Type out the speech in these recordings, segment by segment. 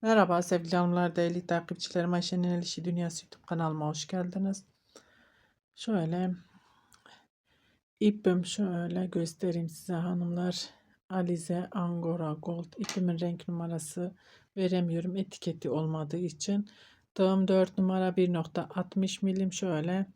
Merhaba sevgili hanımlar, değerli takipçilerim. Ayşe'nin El İşi Dünyası YouTube kanalıma hoş geldiniz. Şöyle ipim şöyle göstereyim size hanımlar. Alize Angora Gold ipimin renk numarası veremiyorum etiketi olmadığı için. Tığım 4 numara 1,60 milim şöyle.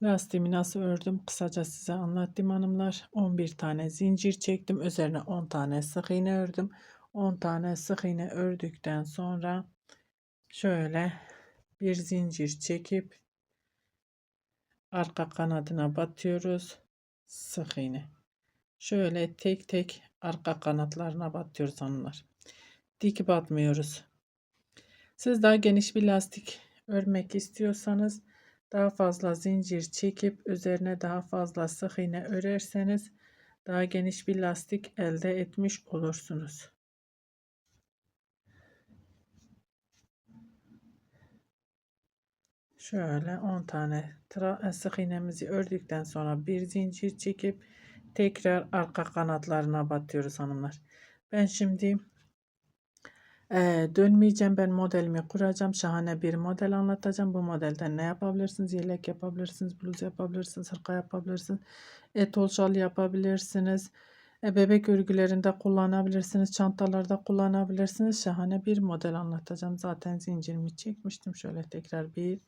Lastiğimi nasıl ördüm kısaca size anlattım hanımlar. 11 tane zincir çektim. Üzerine 10 tane sık iğne ördüm. 10 tane sık iğne ördükten sonra şöyle bir zincir çekip arka kanadına batıyoruz. Sık iğne. Şöyle tek tek arka kanatlarına batıyoruz hanımlar. Dik batmıyoruz. Siz daha geniş bir lastik örmek istiyorsanız daha fazla zincir çekip üzerine daha fazla sık iğne örerseniz daha geniş bir lastik elde etmiş olursunuz. Şöyle 10 tane sık iğnemizi ördükten sonra bir zincir çekip tekrar arka kanatlarına batıyoruz hanımlar. Ben şimdi dönmeyeceğim. Ben modelimi kuracağım. Şahane bir model anlatacağım. Bu modelden ne yapabilirsiniz? Yelek yapabilirsiniz, bluz yapabilirsiniz, hırka yapabilirsiniz, etol şal yapabilirsiniz. Bebek örgülerinde kullanabilirsiniz, çantalarda kullanabilirsiniz. Şahane bir model anlatacağım. Zaten zincirimi çekmiştim. Şöyle tekrar 1,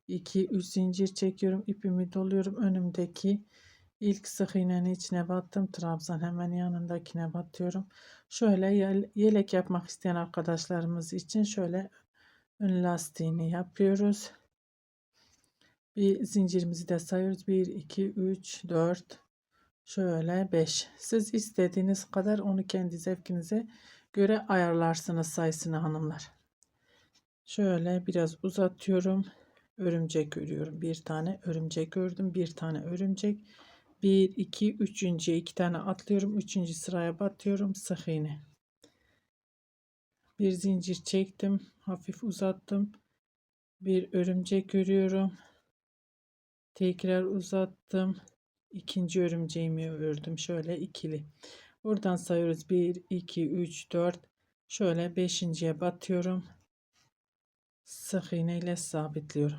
2, 3 zincir çekiyorum. İpimi doluyorum. Önümdeki ilk sık iğnenin içine battım. Trabzan hemen yanındakine batıyorum. Şöyle yelek yapmak isteyen arkadaşlarımız için şöyle ön lastiğini yapıyoruz. Bir zincirimizi de sayıyoruz. 1, 2, 3, 4, şöyle 5. Siz istediğiniz kadar onu kendi zevkinize göre ayarlarsınız sayısını hanımlar. Şöyle biraz uzatıyorum. Örümcek örüyorum. Bir tane örümcek ördüm. Bir tane örümcek. 1, 2, 3. 2 tane atlıyorum. 3. sıraya batıyorum. Sık iğne. Bir zincir çektim. Hafif uzattım. Bir örümcek örüyorum. Tekrar uzattım. İkinci örümceğimi ördüm. Şöyle ikili. Buradan sayıyoruz. 1, 2, 3, 4. Şöyle 5.'ye batıyorum. Sık iğne ile sabitliyorum.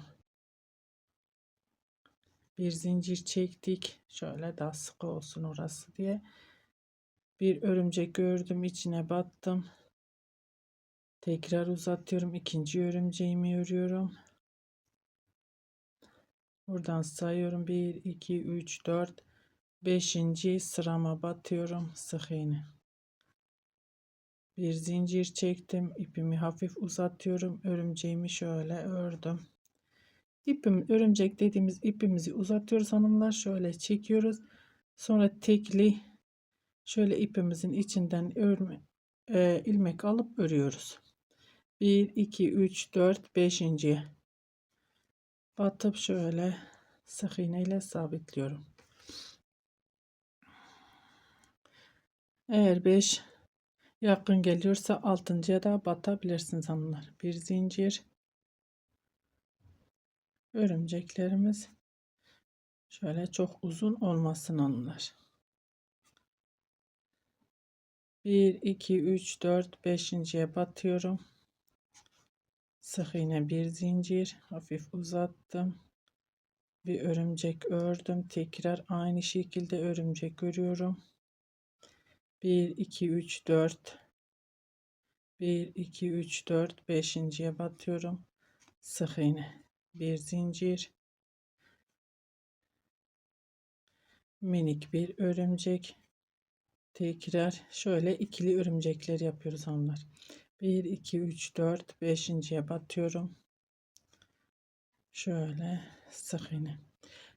Bir zincir çektik. Şöyle daha sıkı olsun orası diye. Bir örümcek ördüm. İçine battım. Tekrar uzatıyorum. İkinci örümceğimi örüyorum. Buradan sayıyorum. 1, 2, 3, 4. 5. sırama batıyorum. Sık iğne. Bir zincir çektim. İpimi hafif uzatıyorum. Örümceğimi şöyle ördüm. Örümcek dediğimiz ipimizi uzatıyoruz hanımlar. Şöyle çekiyoruz. Sonra tekli şöyle ipimizin içinden ilmek alıp örüyoruz. 1, 2, 3, 4, 5. batıp şöyle sık iğne ile sabitliyorum. Eğer 5 yakın geliyorsa 6.'ya da batabilirsiniz hanımlar. Bir zincir. Örümceklerimiz şöyle çok uzun olmasın hanımlar. 1, 2, 3, 4, 5.'ye batıyorum. Sık iğne bir zincir. Hafif uzattım. Bir örümcek ördüm. Tekrar aynı şekilde örümcek örüyorum. 1, 2, 3, 4. 1, 2, 3, 4. 5.'ye batıyorum. Sık iğne. Bir zincir. Minik bir örümcek. Tekrar şöyle ikili örümcekler yapıyoruz hanımlar. 1, 2, 3, 4, 5.'ye batıyorum. Şöyle sık iğne.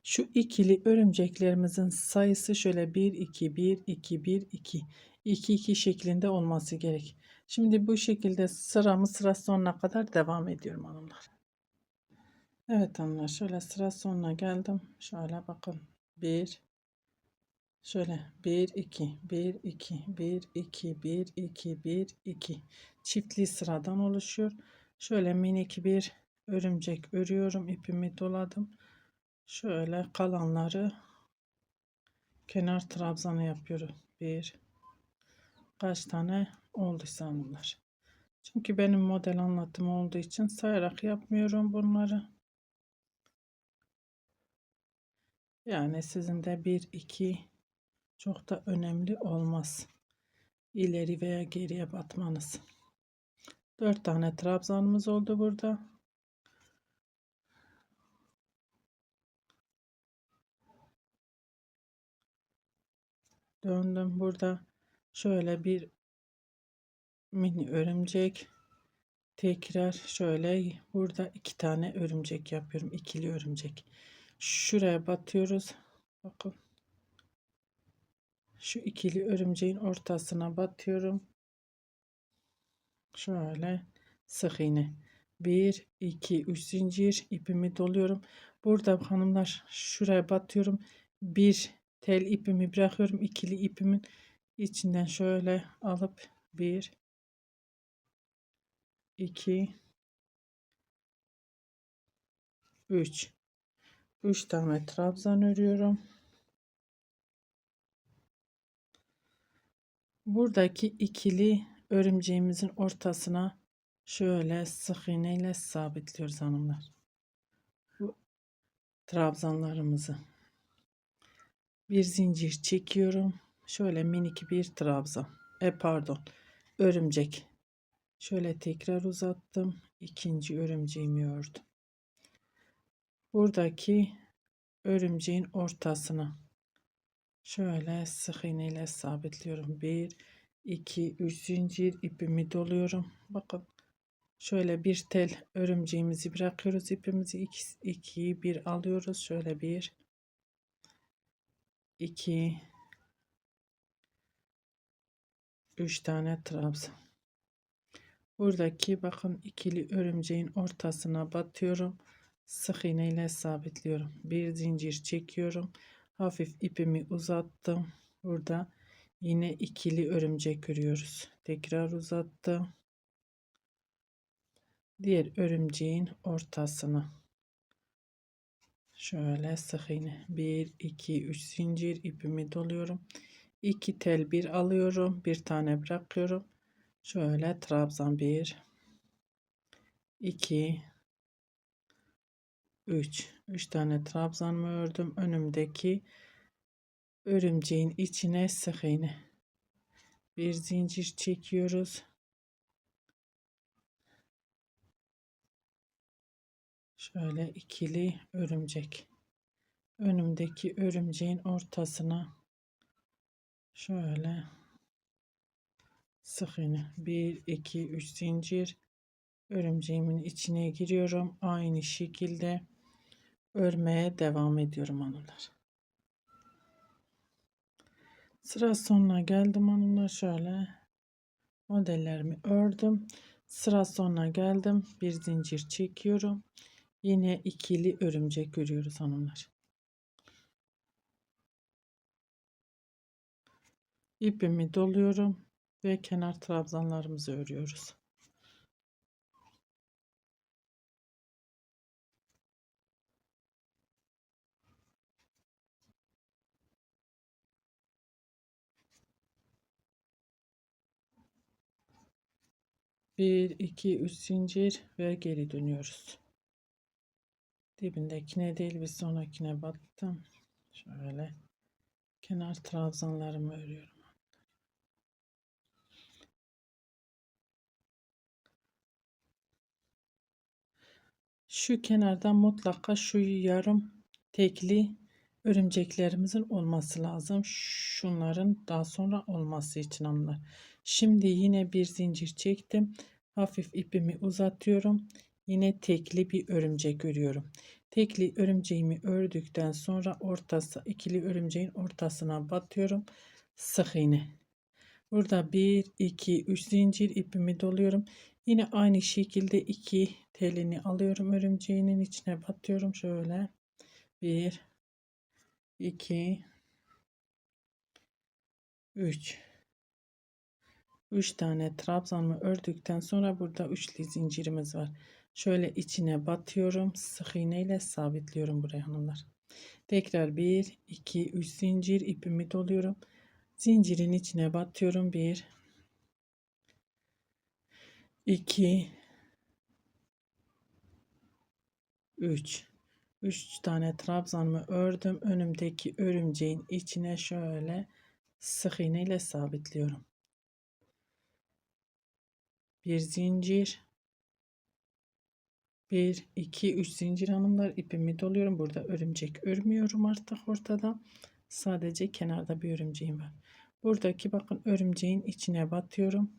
Şu ikili örümceklerimizin sayısı şöyle 1, 2, 1, 2, 1, 2. 2, 2 şeklinde olması gerek. Şimdi bu şekilde sıra sonuna kadar devam ediyorum hanımlar. Evet hanımlar şöyle sıra sonuna geldim. Şöyle bakın. 1, şöyle 1, 2, 1, 2, 1, 2, 1, 2, 1, 2. Çiftli sıradan oluşuyor. Şöyle minik bir örümcek örüyorum. İpimi doladım. Şöyle kalanları kenar trabzanı yapıyorum. Bir kaç tane olduysa bunlar. Çünkü benim model anlatımı olduğu için sayarak yapmıyorum bunları. Yani sizin de 1 2 çok da önemli olmaz. İleri veya geriye batmanız. 4 tane trabzanımız oldu burada. Döndüm burada. Şöyle bir mini örümcek. Tekrar şöyle burada 2 tane örümcek yapıyorum. İkili örümcek. Şuraya batıyoruz. Bakın. Şu ikili örümceğin ortasına batıyorum. Şöyle sık iğne. 1 2 3 zincir ipimi doluyorum. Burada hanımlar şuraya batıyorum. Bir tel ipimi bırakıyorum. İkili ipimin içinden şöyle alıp 1 2 3 tane trabzan örüyorum. Buradaki ikili örümceğimizin ortasına şöyle sık iğne ile sabitliyoruz hanımlar. Bu trabzanlarımızı. Bir zincir çekiyorum. Şöyle minik bir trabzan. Pardon. Örümcek. Şöyle tekrar uzattım. İkinci örümceğimi ördüm. Buradaki örümceğin ortasına şöyle sık iğne ile sabitliyorum. 1 2 3 zincir ipimi doluyorum. Bakın şöyle bir tel örümceğimizi bırakıyoruz. İpimizi 2 1 alıyoruz. Şöyle 1 2 3 tane trabzan. Buradaki bakın ikili örümceğin ortasına batıyorum. Sık iğne ile sabitliyorum. Bir zincir çekiyorum. Hafif ipimi uzattım. Burada yine ikili örümcek örüyoruz. Tekrar uzattım. Diğer örümceğin ortasına şöyle sık iğne 1 2 3 zincir ipimi doluyorum. 2 tel bir alıyorum. Bir tane bırakıyorum. Şöyle trabzan 1 2 3 tane trabzanımı ördüm. Önümdeki örümceğin içine sık iğne. Bir zincir çekiyoruz. Şöyle ikili örümcek. Önümdeki örümceğin ortasına şöyle sık iğne. 1 2 3 zincir örümceğimin içine giriyorum. Aynı şekilde örmeye devam ediyorum hanımlar. Sıra sonuna geldim hanımlar. Şöyle modellerimi ördüm. Sıra sonuna geldim. Bir zincir çekiyorum. Yine ikili örümcek örüyoruz hanımlar. İpimi doluyorum ve kenar trabzanlarımızı örüyoruz. Bir, iki, üç zincir ve geri dönüyoruz. Dibindekine değil bir sonrakine battım. Şöyle kenar trabzanlarımı örüyorum. Şu kenardan mutlaka şu yarım tekli örümceklerimizin olması lazım. Şunların daha sonra olması için hanımlar. Şimdi yine bir zincir çektim. Hafif ipimi uzatıyorum. Yine tekli bir örümcek örüyorum. Tekli örümceğimi ördükten sonra ortası ikili örümceğin ortasına batıyorum. Sık iğne. Burada 1 2 3 zincir ipimi doluyorum. Yine aynı şekilde 2 telini alıyorum, örümceğinin içine batıyorum şöyle. 1 2 3 tane trabzanımı ördükten sonra burada üçlü zincirimiz var. Şöyle içine batıyorum. Sık iğne ile sabitliyorum buraya hanımlar. Tekrar 1 2 3 zincir ipimi doluyorum. Zincirin içine batıyorum. 1 2, 3. 3 tane trabzanımı ördüm. Önümdeki örümceğin içine şöyle sık iğne ile sabitliyorum. Bir zincir, 1, 2, 3 zincir hanımlar, ipimi doluyorum. Burada örümcek örmüyorum artık ortada. Sadece kenarda bir örümceğim var. Buradaki bakın örümceğin içine batıyorum.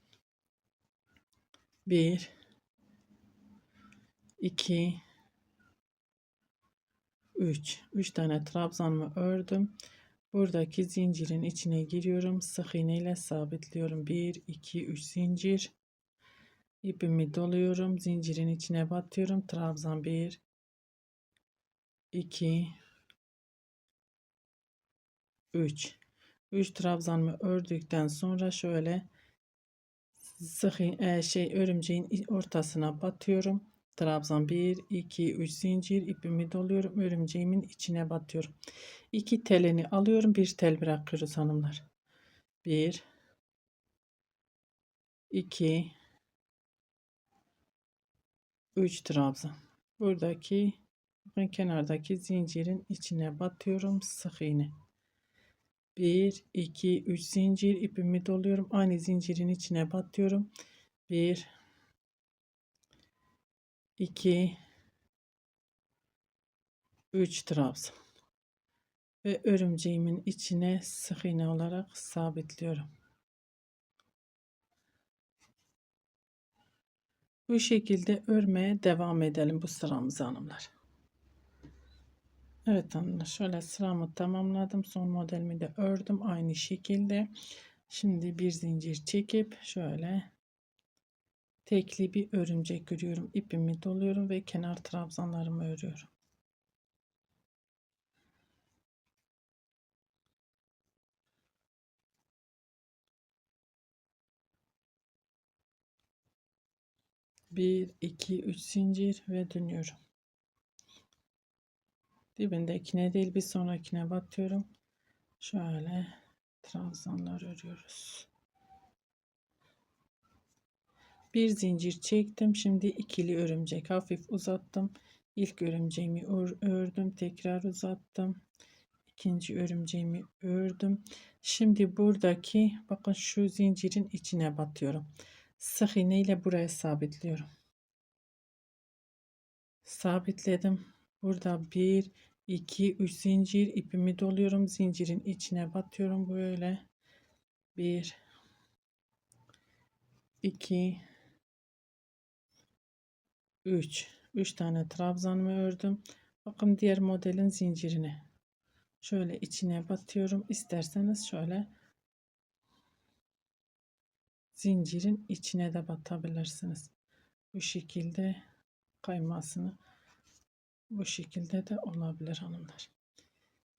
1, 2, 3. 3 tane trabzanımı ördüm. Buradaki zincirin içine giriyorum. Sık iğne ile sabitliyorum. 1, 2, 3 zincir. İpimi doluyorum. Zincirin içine batıyorum. Trabzan 1, 2, 3. 3 trabzanımı ördükten sonra şöyle örümceğin ortasına batıyorum. Trabzan 1, 2, 3 zincir, ipimi doluyorum. Örümceğimin içine batıyorum. 2 telini alıyorum. 1 tel bırakıyoruz hanımlar. 1, 2, 3 trabzan. Buradaki kenardaki zincirin içine batıyorum. Sık iğne. 1, 2, 3 zincir, ipimi doluyorum. Aynı zincirin içine batıyorum. 1, 2, 3 trabzan. Ve örümceğimin içine sık iğne olarak sabitliyorum. Bu şekilde örmeye devam edelim bu sıramızı hanımlar. Evet hanımlar, şöyle sıramı tamamladım. Son modelimi de ördüm aynı şekilde. Şimdi bir zincir çekip şöyle tekli bir örümcek örüyorum. İpimi doluyorum ve kenar trabzanlarımı örüyorum. Bir, iki, üç zincir ve dönüyorum. Dibindekine değil bir sonrakine batıyorum. Şöyle trabzanlar örüyoruz. Bir zincir çektim. Şimdi ikili örümcek hafif uzattım. İlk örümceğimi ördüm. Tekrar uzattım. İkinci örümceğimi ördüm. Şimdi buradaki bakın şu zincirin içine batıyorum. Sık iğne ile buraya sabitliyorum. Sabitledim. Burada 1, 2, 3 zincir ipimi doluyorum. Zincirin içine batıyorum böyle. 1, 2, 3. 3 tane trabzanımı ördüm. Bakın diğer modelin zincirine. Şöyle içine batıyorum. İsterseniz şöyle zincirin içine de batabilirsiniz. Bu şekilde kaymasını bu şekilde de olabilir hanımlar.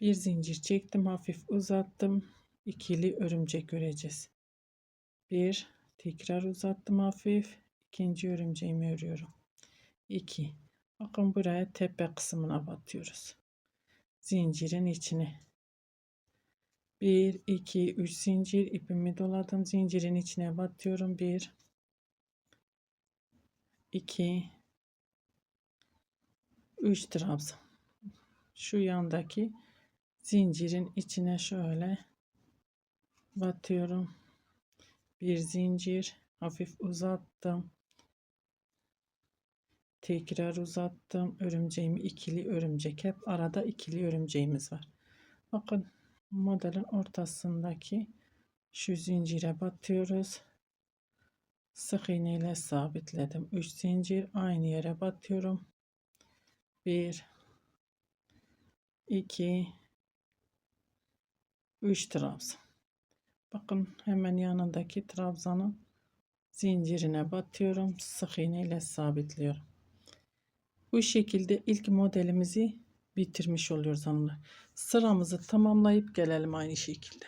Bir zincir çektim, hafif uzattım. İkili örümcek öreceğiz. Bir, tekrar uzattım hafif. İkinci örümceğimi örüyorum. 2. Bakın buraya tepe kısmına batıyoruz. Zincirin içine. 1, 2, 3 zincir ipimi doladım. Zincirin içine batıyorum. 1, 2, 3 trabzan. Şu yandaki zincirin içine şöyle batıyorum. Bir zincir hafif uzattım. Tekrar uzattım. Örümceğimi ikili örümcek. Hep arada ikili örümceğimiz var. Bakın modelin ortasındaki şu zincire batıyoruz. Sık iğne ile sabitledim. 3 zincir aynı yere batıyorum. 1, 2, 3 trabzan. Bakın hemen yanındaki trabzanın zincirine batıyorum. Sık iğne ile sabitliyorum. Bu şekilde ilk modelimizi bitirmiş oluyoruz hanımlar. Sıramızı tamamlayıp gelelim aynı şekilde.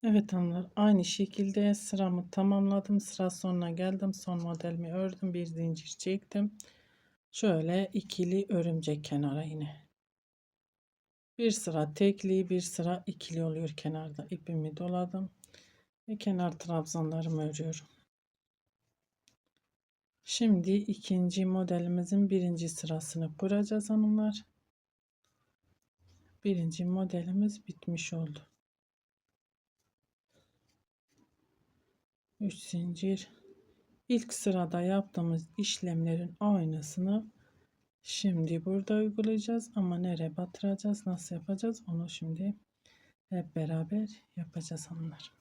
Evet hanımlar, aynı şekilde sıramı tamamladım. Sıra sonuna geldim. Son modelimi ördüm. Bir zincir çektim. Şöyle ikili örümcek kenara yine. Bir sıra tekli, bir sıra ikili oluyor kenarda. İpimi doladım ve kenar trabzanlarımı örüyorum. Şimdi ikinci modelimizin birinci sırasını kuracağız hanımlar. Birinci modelimiz bitmiş oldu. 3 zincir. İlk sırada yaptığımız işlemlerin aynısını şimdi burada uygulayacağız ama nereye batıracağız, nasıl yapacağız onu şimdi hep beraber yapacağız hanımlar.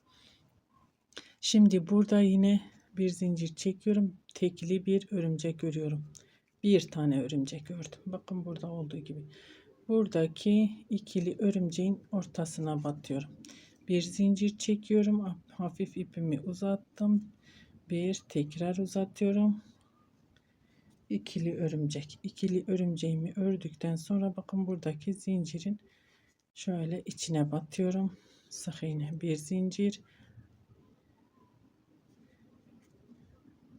Şimdi burada yine bir zincir çekiyorum. Tekli bir örümcek örüyorum. Bir tane örümcek ördüm. Bakın burada olduğu gibi. Buradaki ikili örümceğin ortasına batıyorum. Bir zincir çekiyorum. Hafif ipimi uzattım. Bir tekrar uzatıyorum. İkili örümcek. İkili örümceğimi ördükten sonra bakın buradaki zincirin şöyle içine batıyorum. Sık iğne bir zincir.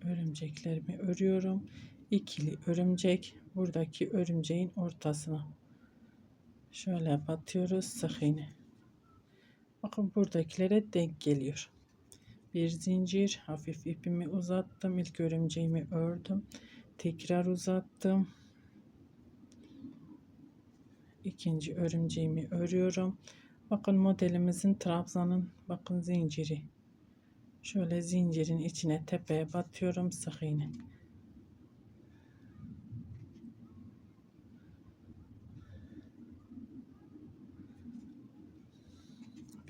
Örümceklerimi örüyorum. İkili örümcek buradaki örümceğin ortasına şöyle batıyoruz, sık iğne. Bakın buradakilere denk geliyor. Bir zincir, hafif ipimi uzattım, ilk örümceğimi ördüm, tekrar uzattım, ikinci örümceğimi örüyorum. Bakın modelimizin trabzanın bakın zinciri, şöyle zincirin içine tepeye batıyorum, sık iğne.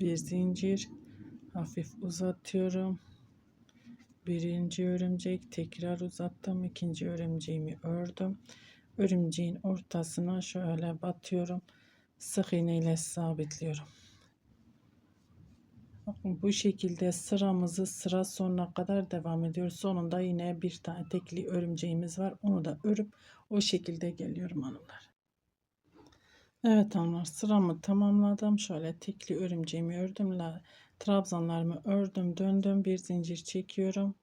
Bir zincir, hafif uzatıyorum, birinci örümcek, tekrar uzattım, ikinci örümceğimi ördüm, örümceğin ortasına şöyle batıyorum, sık iğne ile sabitliyorum. Bakın bu şekilde sıramızı sıra sonuna kadar devam ediyoruz. Sonunda yine bir tane tekli örümceğimiz var, onu da örüp o şekilde geliyorum hanımlar. Evet hanımlar, sıramı tamamladım. Şöyle tekli örümceğimi ördüm, trabzanlarımı ördüm, döndüm, bir zincir çekiyorum.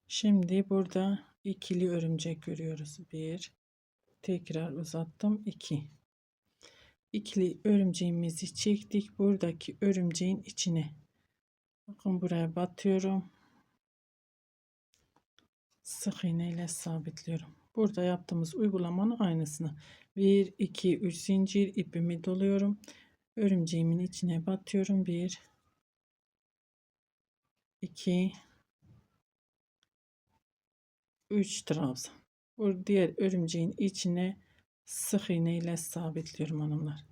Şimdi burada ikili örümcek görüyoruz. Bir, tekrar uzattım, iki. İkili örümceğimizi çektik. Buradaki örümceğin içine. Bakın buraya batıyorum. Sık iğne ile sabitliyorum. Burada yaptığımız uygulamanın aynısını. 1, 2, 3 zincir ipimi doluyorum. Örümceğimin içine batıyorum. 1, 2, 3 trabzan. Bu diğer örümceğin içine sık iğne ile sabitliyorum hanımlar.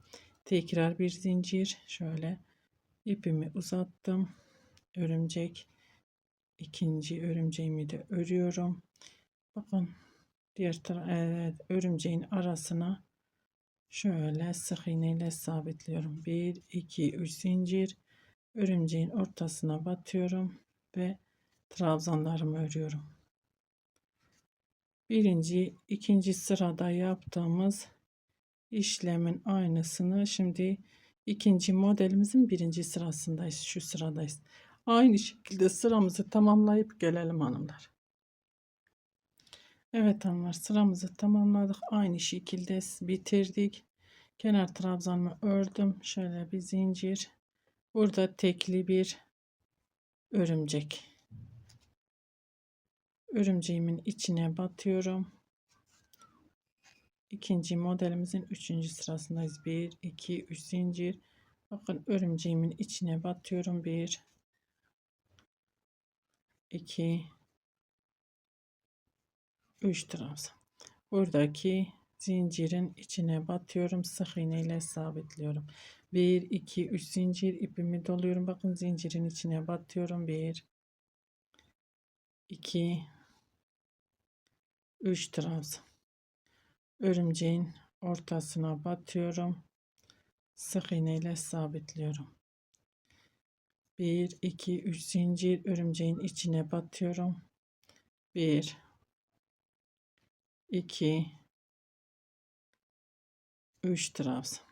Tekrar bir zincir, şöyle ipimi uzattım. Örümcek, ikinci örümceğimi de örüyorum. Bakın diğer evet, örümceğin arasına şöyle sık iğne ile sabitliyorum. 1, 2, 3 zincir, örümceğin ortasına batıyorum ve trabzanlarımı örüyorum. Birinci, ikinci sırada yaptığımız işlemin aynısını şimdi ikinci modelimizin birinci sırasındayız. Şu sıradayız. Aynı şekilde sıramızı tamamlayıp gelelim hanımlar. Evet hanımlar, sıramızı tamamladık. Aynı şekilde bitirdik. Kenar trabzanımı ördüm. Şöyle bir zincir. Burada tekli bir örümcek. Örümceğimin içine batıyorum. İkinci modelimizin üçüncü sırasındayız. 1, 2, 3 zincir. Bakın örümceğimin içine batıyorum. 1, 2, 3 trabzan. Buradaki zincirin içine batıyorum. Sık iğne ile sabitliyorum. 1, 2, 3 zincir ipimi doluyorum. Bakın zincirin içine batıyorum. 1, 2, 3 trabzan. Örümceğin ortasına batıyorum. Sık iğne ile sabitliyorum. 1, 2, 3 zincir örümceğin içine batıyorum. 1, 2, 3 trabzan.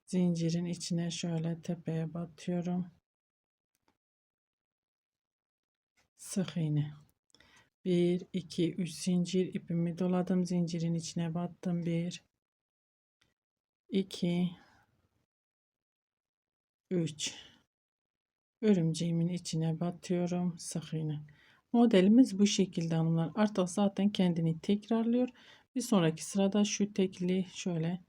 Zincirin içine şöyle tepeye batıyorum. Sık iğne. 1, 2, 3 zincir ipimi doladım. Zincirin içine battım. 1, 2, 3. Örümceğimin içine batıyorum. Sık iğne. Modelimiz bu şekilde hanımlar. Artık zaten kendini tekrarlıyor. Bir sonraki sırada şu tekli şöyle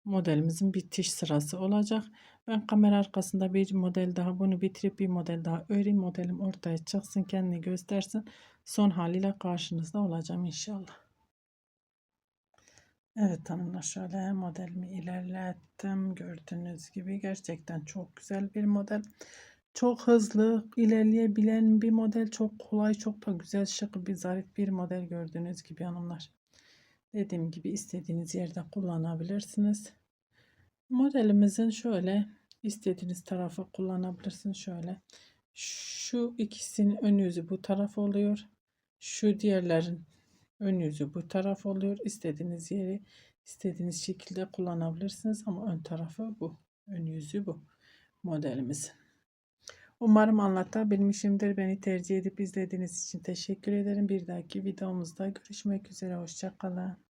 modelimizin bitiş sırası olacak. Ben kamera arkasında bir model daha bunu bitirip bir model daha öreyim. Modelim ortaya çıksın, kendini göstersin. Son haliyle karşınızda olacağım inşallah. Evet hanımlar, şöyle modelimi ilerlettim. Gördüğünüz gibi gerçekten çok güzel bir model. Çok hızlı ilerleyebilen bir model. Çok kolay, çok da güzel, şık bir zarif bir model gördüğünüz gibi hanımlar. Dediğim gibi istediğiniz yerde kullanabilirsiniz. Modelimizin şöyle istediğiniz tarafı kullanabilirsiniz. Şöyle şu ikisinin ön yüzü bu taraf oluyor. Şu diğerlerin ön yüzü bu taraf oluyor. İstediğiniz yeri istediğiniz şekilde kullanabilirsiniz ama ön tarafı bu. Ön yüzü bu modelimiz. Umarım anlatabilmişimdir. Beni tercih edip izlediğiniz için teşekkür ederim. Bir dahaki videomuzda görüşmek üzere. Hoşça kalın.